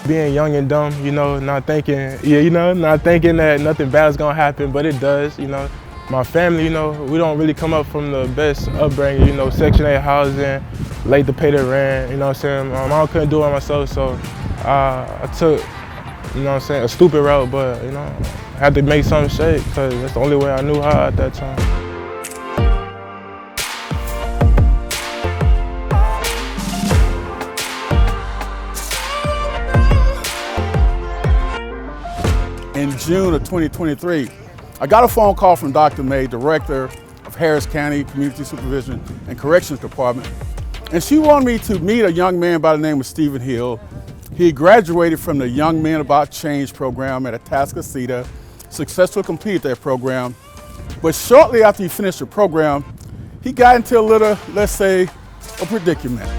Being young and dumb, you know, not thinking that nothing bad is gonna happen, but it does, you know. My family, you know, we don't really come up from the best upbringing, you know, Section 8 housing, late to pay the rent, you know what I'm saying? My mom couldn't do it myself, so I took, you know what I'm saying, a stupid route, but, you know, I had to make something shake, because that's the only way I knew how at that time. In June of 2023, I got a phone call from Dr. May, Director of Harris County Community Supervision and Corrections Department, and she wanted me to meet a young man by the name of Stephen Hill. He graduated from the Young Men About Change program at Atascocita, successfully completed that program, but shortly after he finished the program, he got into a little, let's say, a predicament.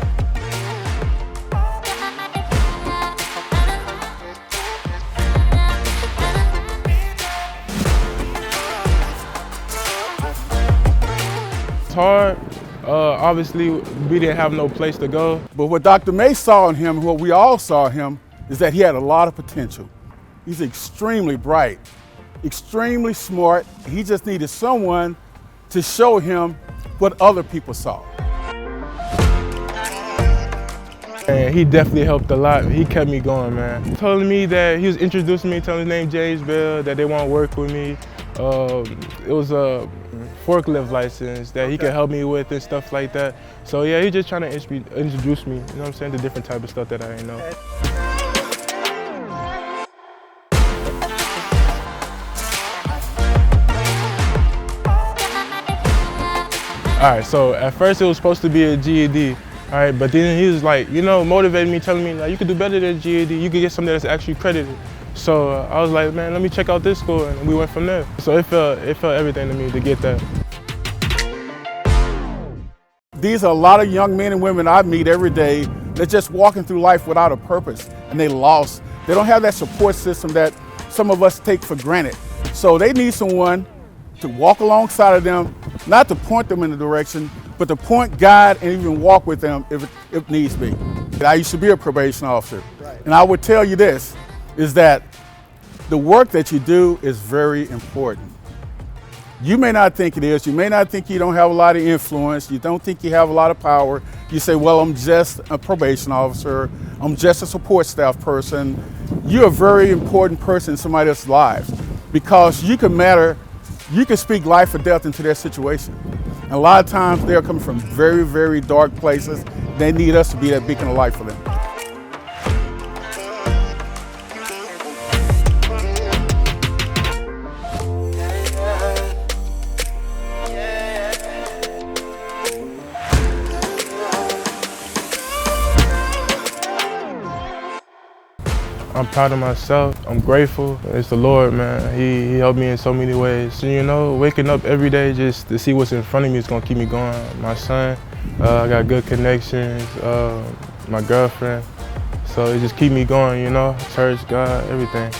It's hard. Obviously, we didn't have no place to go. But what Dr. May saw in him, what we all saw in him, is that he had a lot of potential. He's extremely bright, extremely smart. He just needed someone to show him what other people saw. And he definitely helped a lot. He kept me going, man. He told me that he was introducing me, telling his name James Bell, that they want to work with me. It was a forklift license that he could help me with and stuff like that. So yeah, he's just trying to introduce me, you know what I'm saying, to different type of stuff that I didn't know. All right, so at first it was supposed to be a GED, all right, but then he was like, you know, motivating me, telling me, like, you could do better than GED, you could get something that's actually credited. So I was like, man, let me check out this school, and we went from there. So it felt everything to me to get that. These are a lot of young men and women I meet every day that's just walking through life without a purpose, and they lost. They don't have that support system that some of us take for granted. So they need someone to walk alongside of them, not to point them in the direction, but to point, guide, and even walk with them if needs be. I used to be a probation officer, and I would tell you this, is that the work that you do is very important. You may not think it is, you may not think you don't have a lot of influence, you don't think you have a lot of power. You say, well, I'm just a probation officer, I'm just a support staff person. You're a very important person in somebody else's lives because you can speak life or death into their situation. And a lot of times they're coming from very, very dark places. They need us to be that beacon of light for them. I'm proud of myself. I'm grateful. It's the Lord, man. He helped me in so many ways. So, you know, waking up every day just to see what's in front of me is gonna keep me going. My son, I got good connections, my girlfriend. So it just keep me going, you know, church, God, everything.